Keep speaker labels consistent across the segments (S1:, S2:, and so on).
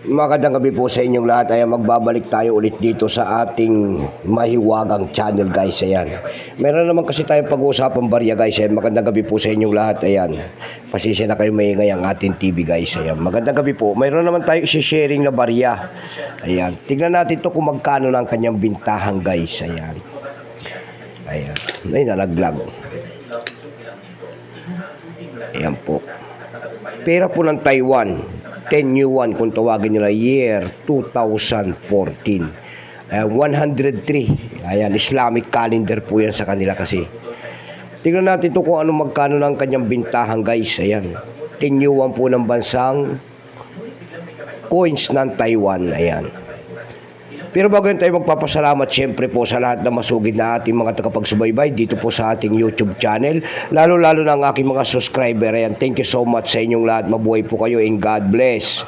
S1: Magandang gabi po sa inyong lahat. Ayan, magbabalik tayo ulit dito sa ating mahiwagang channel, guys. Ayan. Meron naman kasi tayong pag-uusapang barya, guys. Ayan, magandang gabi po sa inyong lahat. Ayan. Pasensya na kayo maingay ang ating TV, guys. Ayan. Magandang gabi po. Meron naman tayo isi-sharing na barya. Ayan. Tignan natin to kung magkano na ang kanyang bintahan, guys. Ayan. Ayan. Ay, nalaglag. Ayan po. Pera po ng Taiwan, 10 yuan kung tawagin nila, year 2014. 103. Ayan, Islamic calendar po yan sa kanila kasi. Tingnan natin ito kung ano magkano ng kanyang bintahan, guys. Ayan, 10 yuan po ng bansang coins ng Taiwan. Ayan. Pero bago yun tayo magpapasalamat siyempre po sa lahat na masugid na ating mga tagapagsubaybay dito po sa ating YouTube channel. Lalo-lalo na ang aking mga subscriber. Ayan, thank you so much sa inyong lahat. Mabuhay po kayo and God bless.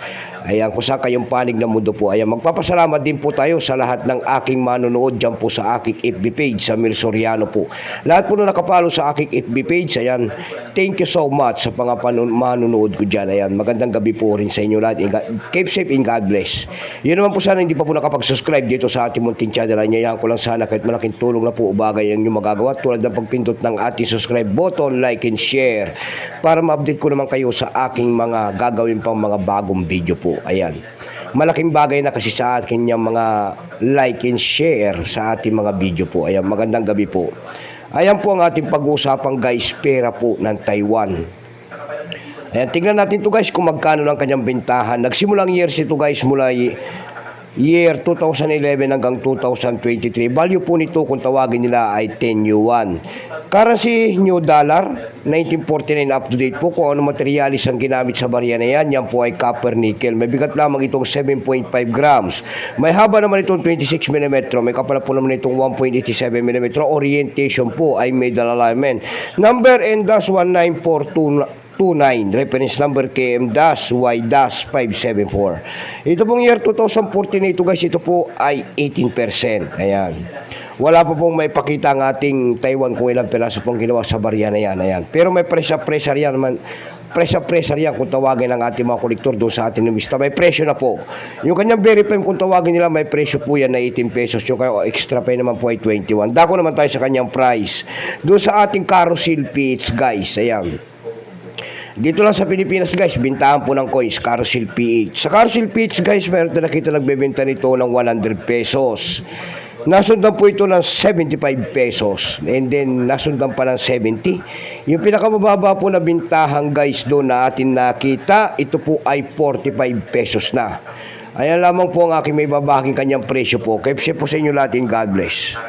S1: Ayan, kung saan kayong panig ng mundo po. Ayan, magpapasalamat din po tayo sa lahat ng aking manonood dyan po sa aking FB page, sa Mil Soriano po. Lahat po na nakapalo sa aking FB page, ayan, thank you so much sa mga manonood ko dyan. Ayan, magandang gabi po rin sa inyo lahat. Keep safe and God bless. Yun naman po sana hindi pa po nakapag-subscribe dito sa ating munting channel. Anyayahan ko lang sana kahit malaking tulong na po o bagay ang inyong magagawa tulad ng pagpindot ng ating subscribe button, like and share para ma-update ko naman kayo sa aking mga gagawin pang mga bagong video po. Ayan. Malaking bagay na kasi sa akin yung mga like and share sa ating mga video po. Ayan, magandang gabi po. Ayan po ang ating pag-uusapan, guys, pera po ng Taiwan. Ayan, tingnan natin to, guys, kung magkano ng kanyang bintahan. Nagsimulang years ito, guys, mula year 2011 hanggang 2023. Value po nito kung tawagin nila ay 10 yuan. Currency, new dollar, 1949 up to date po. Kung ano materialis ang ginamit sa barya na yan, yan po ay copper nickel. May bigat lamang itong 7.5 grams. May haba naman itong 26 mm. May kapal po naman itong 1.87 mm. Orientation po ay medal alignment. Number N-19429. Reference number KM-Y-574. Ito pong year 2014 ito, guys, ito po ay 18%. Ayan. Wala pa pong may pakita ang ating Taiwan kung ilang piraso pong ginawa sa barya na yan. Ayan. Pero may pressure yan naman. Pressure yan kung tawagin ng ating mga kolektor doon sa ating numista. May presyo na po. Yung kanyang verify kung tawagin nila, may presyo po yan na 18 pesos. Yung kayo extra pay naman po ay 21. Dako naman tayo sa kanyang price. Doon sa ating carousel pitch, guys. Ayan. Dito lang sa Pilipinas, guys, bintahan po ng coins, Carousel PH. Sa Carousel PH, guys, meron na nakita nagbebenta nito ng 100 pesos. Nasundan po ito ng 75 pesos. And then, nasundan pa ng 70. Yung pinakamababa po na bintahan, guys, doon na atin nakita, ito po ay 45 pesos na. Ayan lamang po ang aking may babaking kanyang presyo po. Kaya po sa inyo lahat, God bless.